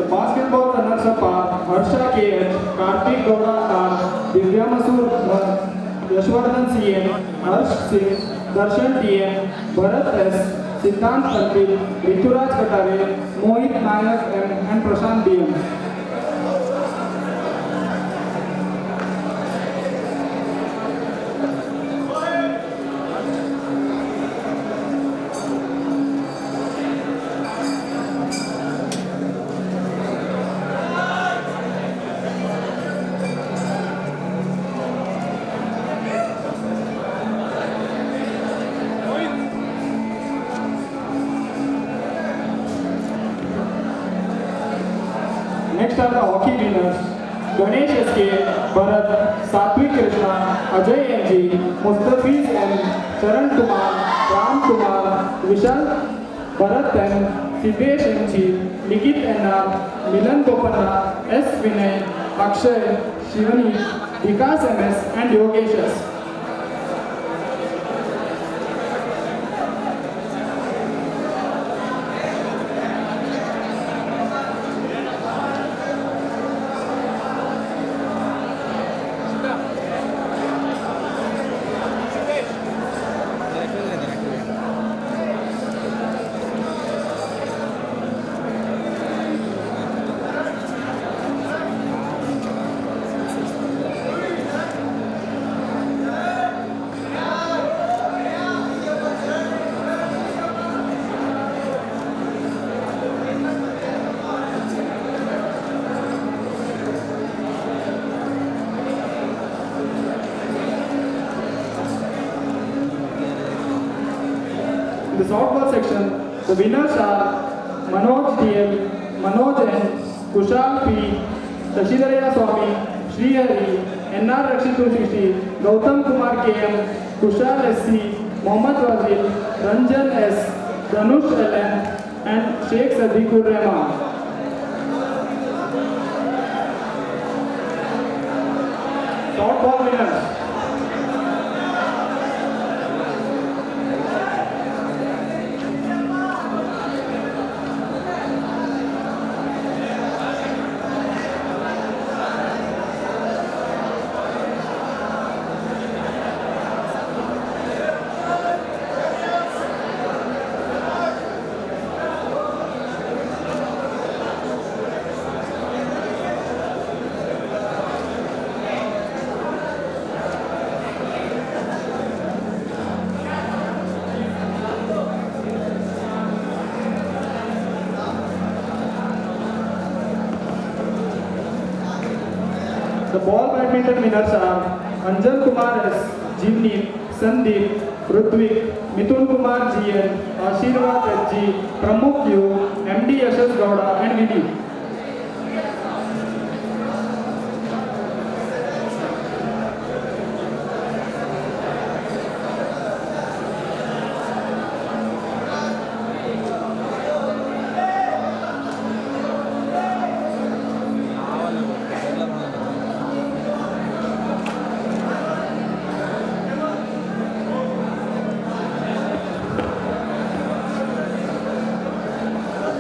Basketball runners-up are Harsha K.H., Kartik Gowda R, Divya Masur Yashwardhan C.M., Harsh Singh, Darshan T.M., Bharat S., Siddhant Arpit, Rituraj Katare, Mohit Nayak M. and Prashant B.M. Next are the hockey winners. Ganesh S.K., Bharat, Satvik Krishna, Ajay N.G., Mustafiz M., Charan Kumar, Ram Kumar, Vishal, Bharat M., Siddesh M.G., Nikit N.R., Milan Bopanna, S. Vinay, Akshay, Shivani, Vikas M.S. and Yogesh S. In the softball section, the winners are Manoj DL, Manoj N, Kushal P, Shashidharaya Swami, Sri Hari, NR Rakshit 260, Gautam Kumar KM, Kushal SC, Mohammad Wazil, Ranjan S, Dhanush LN, and Sheikh Sadiqur Rahman. Softball winners. The ball badminton winners are Anjan Kumar S, Jimneet, Sandeep, Rutvik, Mithun Kumar GN, Ashirwad HG, Pramukh U, MD Yashas Gowda and Vidhi.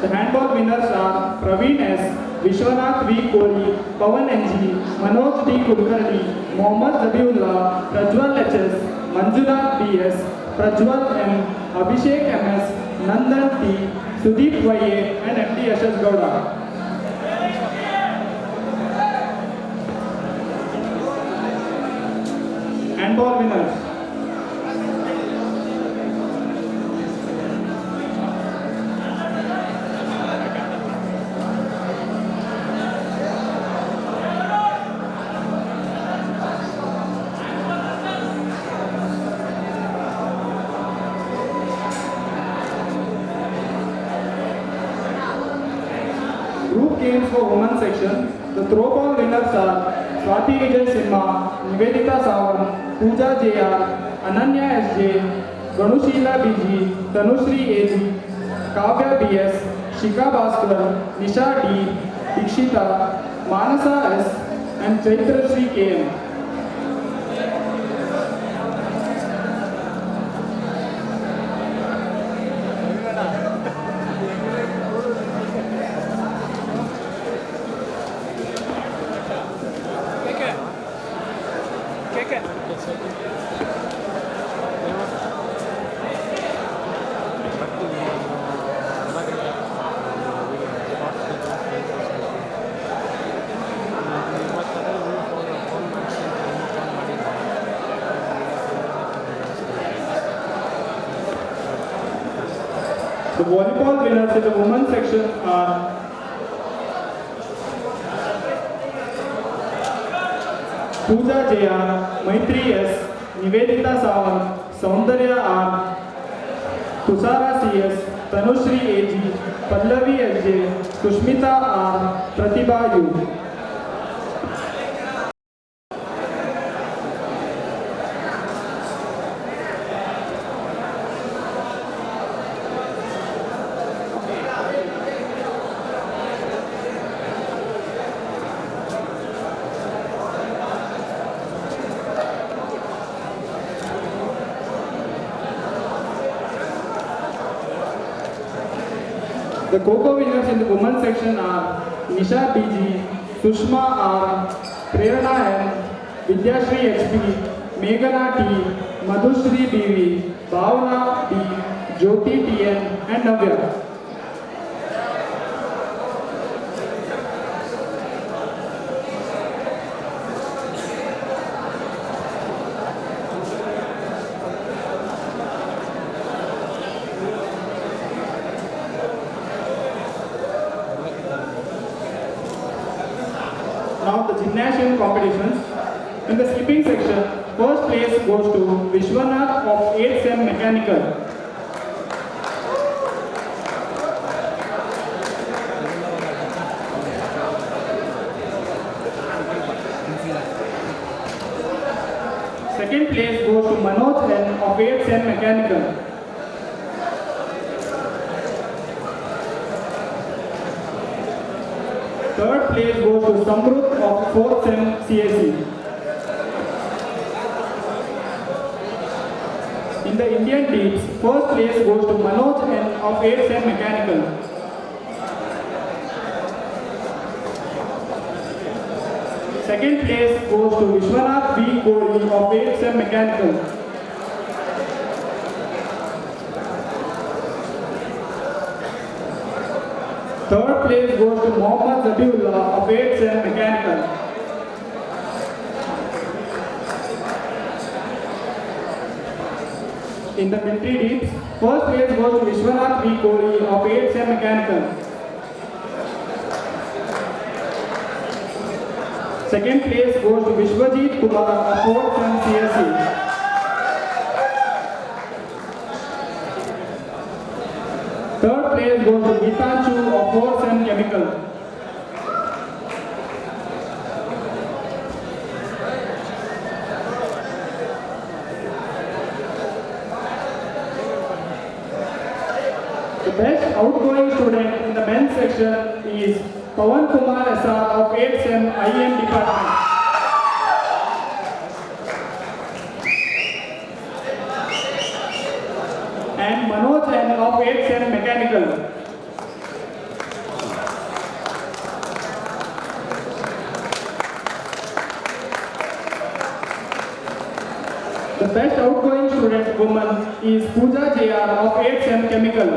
The handball winners are Praveen S, Vishwanath V. Kohli, Pawan NG, Manoj D. Kulkarni, Mohammad Zabiullah, Prajwal HS, Manjunath BS, Prajwal M, Abhishek MS, Nandan T, Sudeep YA, and MD Yashash Gowda. Handball winners. Group games for women's section. The throw ball winners are Swati Vijay Simha, Nivedita Sawant, Pooja JR, Ananya SJ, Ganushila BG, Tanushri AG, Kavya BS, Shika Bhaskar, Nisha D, Dikshita, Manasa S, and Chaitra Sri KM. The volleyball winners in the women's section are Pooja JR, Maitri S, Nivedita Sawant, Saundarya R, Tusara CS, Tanushri AG, Pallavi SJ, Sushmita R, Pratibha U. The Kho-Kho winners in the women's section are Nisha BG, Sushma R, Prerana N, Vidyashri HP, Meghana T, Madhushri BV, Bhavana D, Jyoti TN, and Navya. Now the gymnasium competitions. In the skipping section, first place goes to Vishwanath of 8th Sem Mechanical. Second place goes to Manoj N of 8th Sem Mechanical. Third place goes to Samruth of 4th Sem CSE. In the Indian teams, first place goes to Manoj N of 8th Sem Mechanical. Second place goes to Vishwanath V. Kohli of 8th Sem Mechanical. Third place goes to Mohammad Zabiullah of 8th Sem Mechanical. In the military teams, first place goes to Vishwanath V. Kohli of 8th Sem Mechanical. Second place goes to Vishwajit Kumar of 4th Sem CSE. Third place goes to Gitanchu of 4th Sem Chemical. The best outgoing student in the men's section is Pawan Kumar SR of 8th Sem IM department. And Manoj N of 8th Sem Mechanical. The best outgoing student woman is Pooja JR of 8th Sem Chemical.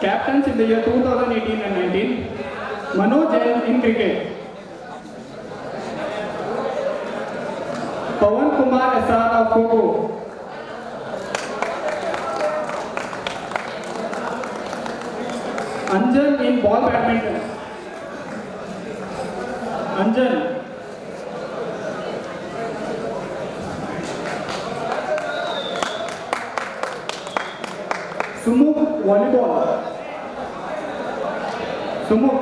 Captains in the year 2018 and 19, Manoj Jain in cricket. Pawan Kumar SR of Kho-Kho. Anjan in ball badminton. Anjan. Sumukh volleyball. Sumukh.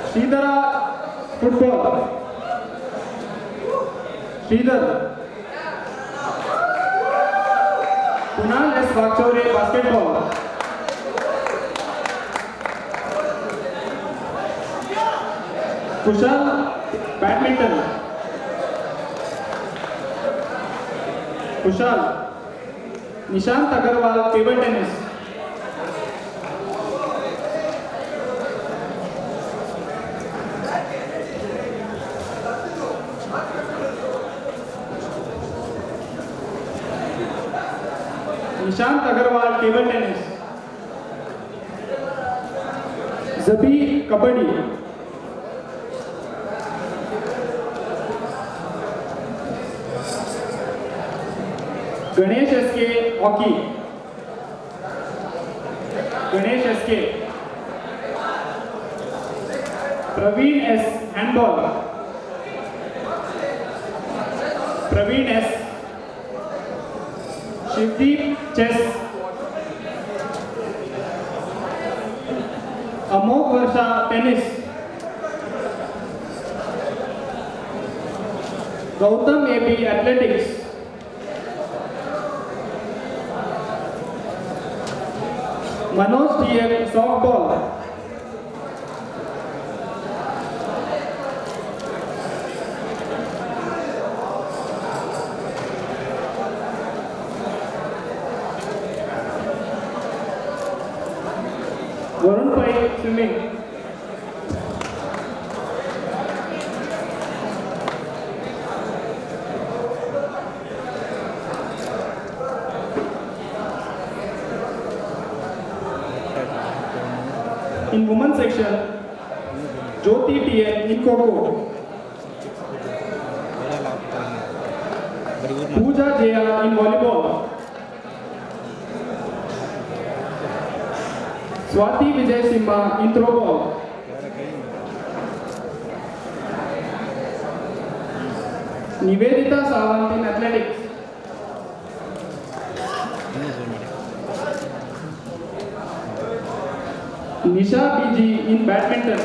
Sridhara football. Sridhar. Kunal S. Vakchore basketball. Kushal badminton. Kushal. Nishant Agarwal table tennis. Nishant Agarwal table tennis. Zabi kabaddi. Ganesh SK hockey. Ganesh SK. Praveen S handball. Praveen S. Shivdeep chess. Amok Varsha tennis. Gautam AB athletics. Manoj TF softball. Varun Pai swimming. In women's section, Jyoti TN in Kho-Kho. Pooja JR in volleyball. Swati Vijay Simha in throwball. Nivedita Sawant in athletics. Nisha BG in badminton.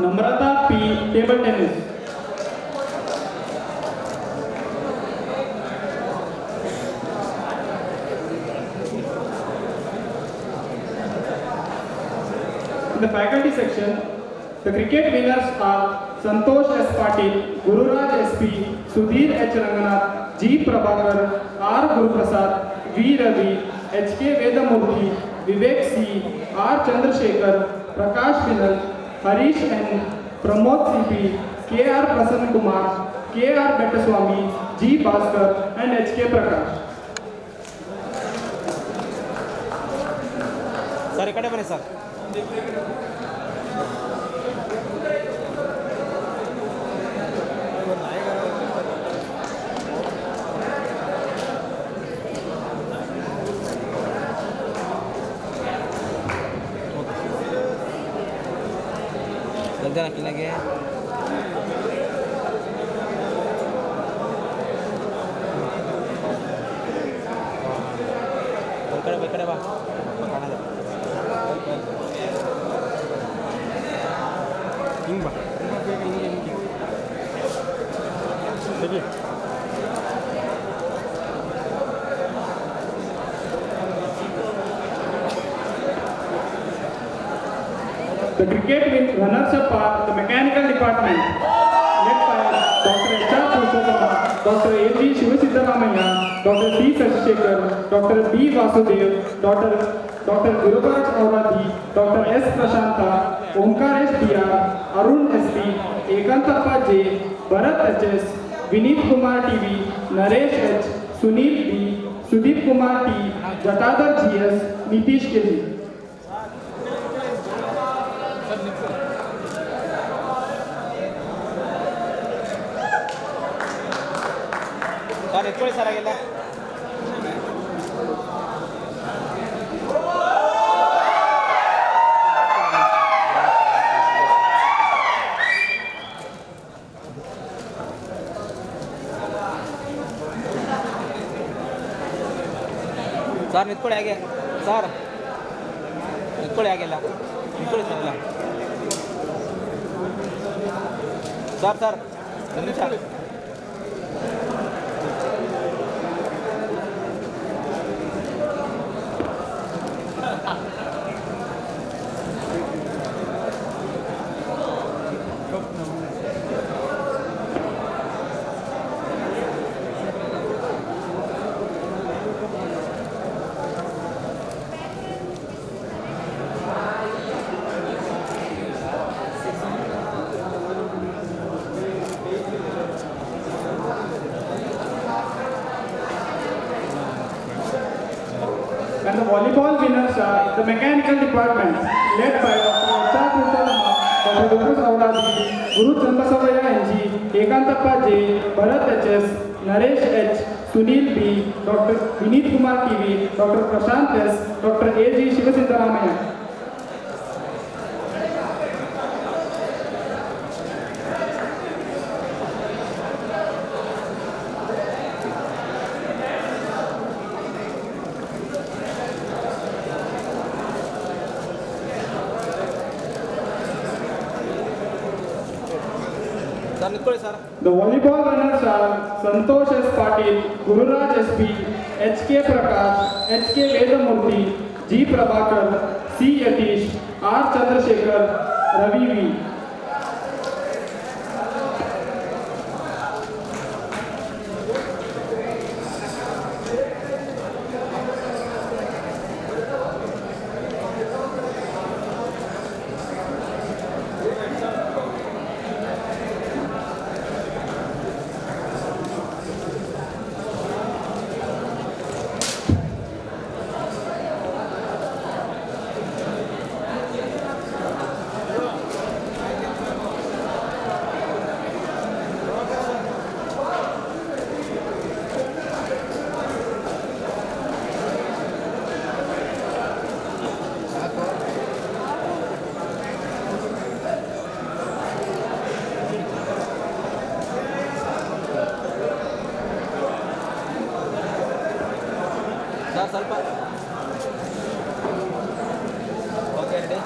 Namrata P table tennis. In the faculty section, the cricket winners are Santosh S. Patil, Gururaj SP, Sudhir H. Ranganath, G. Prabhakar, R. Guruprasad, V. Ravi, H. K. Vedamurthy, Vivek C., R. Chandrasekhar, Prakash Vinal, Harish N., Pramod C.P., K. R. Prasanna Kumar, K. R. Bettaswamy, G. Bhaskar, and H. K. Prakash.
Sir इकडे बने sir जल्दी रखने लगे इकडे बा ಹಿಂಗೆ ಬಾ ಸರಿ
The cricket runners-up are the mechanical department, led by Dr. H.R. Purushottam, Dr. A.G. Shivasiddharamaiah, Dr. C. Sashishekar, Dr. B. Vasudev, Dr. Gurubaraj Auradhi, Dr. S. Prashanta, Omkar S. P.R., Arun S.P., Ekantappa J., Bharat H.S., Vineet Kumar T.V., Naresh H., Sunil B., Sudeep Kumar T., Jatadhar G.S., Nitish K.G.
Sir ಎತ್ಕೊಳ್ಳಿ sir ಆಗಿಲ್ಲ sir ನಿಂತ್ಕೊಳ್ಳಿ ಹಾಗೆ sir ನಿಂತ್ಕೊಳ್ಳಿ ಹಾಗೆಲ್ಲ ನಿಂತ್ಕೊಳ್ಳಿ sir ಇಲ್ಲ sir ಒಂದು ನಿಮಿಷ
And the volleyball winners are the mechanical department, led by Dr. H.R. Purushottam, Dr. Gurubaraj Auradhi, Guru Chandrasavaya N.G., Ekantappa J., Bharat H.S., Naresh H., Sunil B., Dr. Vineet Kumar T.V., Dr. Prashant S., Dr. A.G. Shivasiddharamaiah.
Sir ನಿಂತ್ಕೊಳ್ಳಿ sir
The volleyball runners are Santosh S. Patil, Gururaj S.P., H.K. Prakash, H.K. Vedamurthy, G. Prabhakar, C. Yatish, R. Chandrasekhar, Ravi V.
Sir ಸ್ವಲ್ಪ okay ready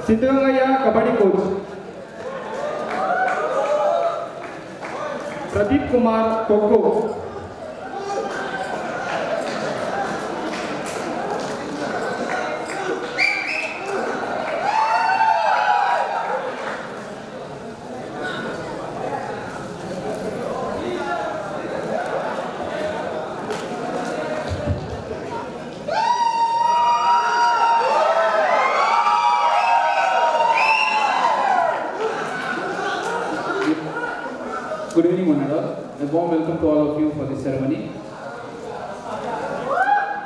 Siddhagangaya Kabaddi Coach, Pradeep Kumar Koko,
Good evening, one and all. A warm welcome to all of you for this ceremony.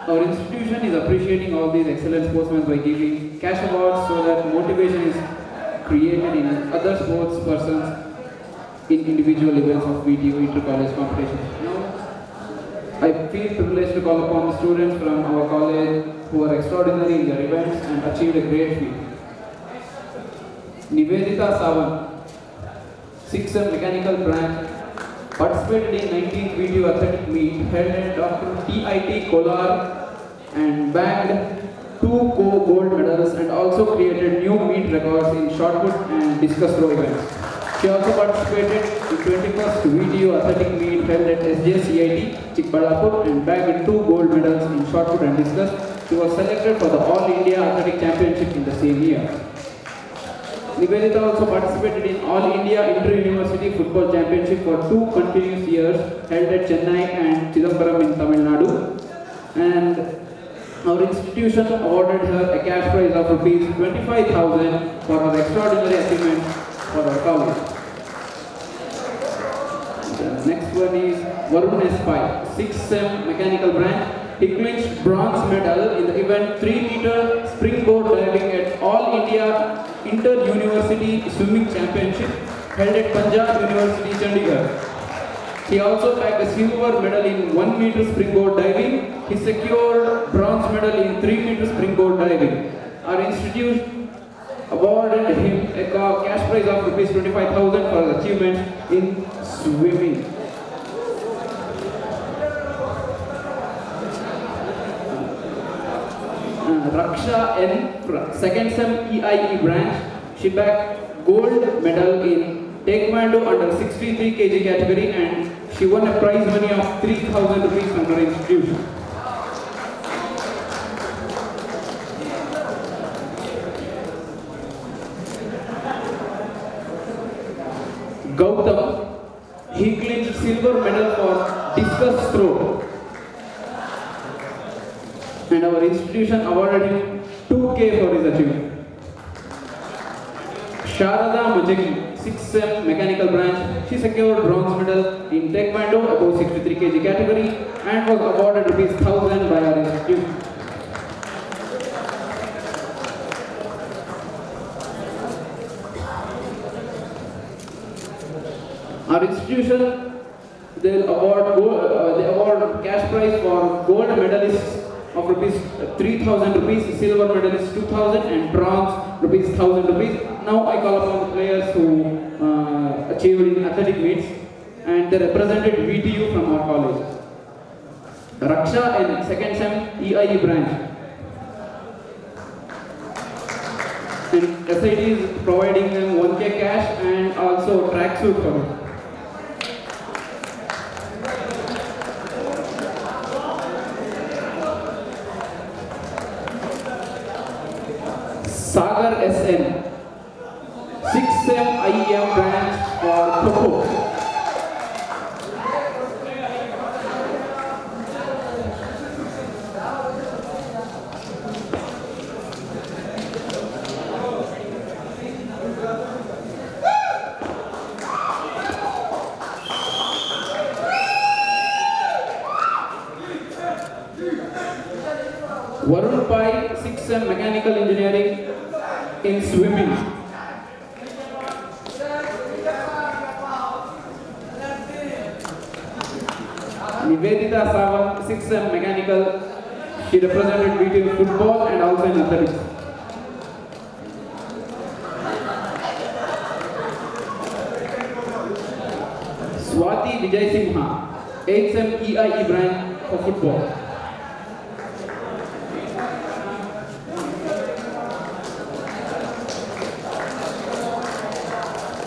Our institution is appreciating all these excellent sportsmen by giving cash awards so that motivation is created in other sports persons in individual events of VTU inter-college competitions. Now, I feel privileged to call upon the students from our college who are extraordinary in their events and achieved a great feat. Nivedita Sawan, 6th Mechanical Branch, participated in 19th VTU Athletic Meet held at Dr. TIT Kolar and bagged 2 gold medals and also created new meet records in shot put and discus throw events. She also participated in 21st Video Athletic Meet held at SJCIT, Chikballapur, and bagged 2 gold medals in shot put and discus. She was selected for the All India Athletic Championship in the same year. Nivedita also participated in All India Inter-University Football Championship for 2 continuous years held at Chennai and Chidambaram in Tamil Nadu. And our institution awarded her a cash prize of rupees 25,000 for her extraordinary achievements for our college. The next one is Varun S. Pai, 6th Sem Mechanical Branch. He clinched bronze medal in the event 3-meter springboard diving at All India Inter-University Swimming Championship held at Punjab University, Chandigarh. He also bagged a silver medal in 1-meter springboard diving. He secured bronze medal in 3-meter springboard diving. Our institute awarded him a cash prize of rupees 25,000 for his achievements in swimming. Raksha N, 2nd Sem EIE branch, she bagged gold medal in Taekwondo under 63 kg category and she won a prize money of 3,000 rupees from her institution. Gautam, he clinched silver medal for discus throw. And our institution awarded him 2K for his achievement. Sharada Majagi, 6th Sem Mechanical Branch, she secured bronze medal in Taekwondo above 63 kg category and was awarded rupees 1,000 by our institution. Our institution, they award cash prize for gold medalists of rupees 3,000 rupees, silver medalist 2,000 and bronze rupees 1,000 rupees. Now I call upon the players who achieved in athletic meets and they represented VTU from our college. Raksha in 2nd Sem EIE branch. And SIT is providing them 1K cash and also tracksuit for it. Sagar SN, 6th Sem IEM branch for Kho. Varun Pai, 6th Sem Mechanical Engineering in swimming. Nivedita Savan, 6th Sem Mechanical, she represented VTU football and also in athletics. Swati Vijay Simha, 8th Sem EIE branch for football.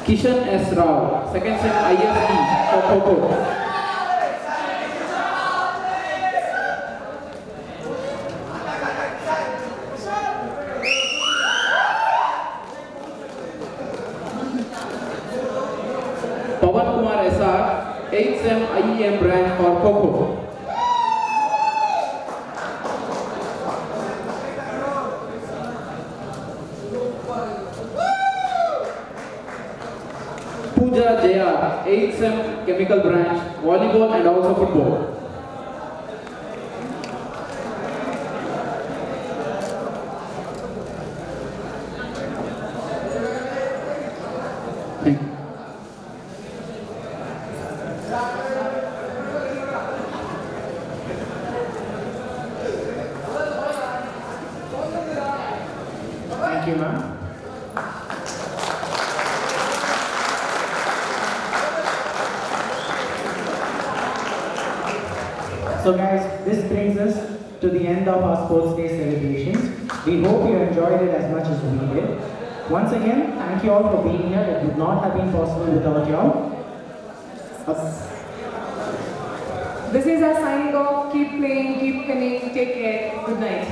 Kishan S. Rao, 2nd Sem ISE for Kho. Pawan Kumar SR, 8th Sem IEM branch for Kho. Pooja Jaya, 8th Sem Chemical branch, volleyball and also football. Thank you.
Thank you, ma'am. So guys, this brings us to the end of our Sports Day celebrations. We hope you enjoyed it as much as we did. Once again, thank you all for being here. It would not have been possible without y'all.
This is our signing off. Keep playing, keep winning. Take care. Good night.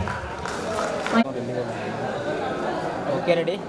Okay, ready?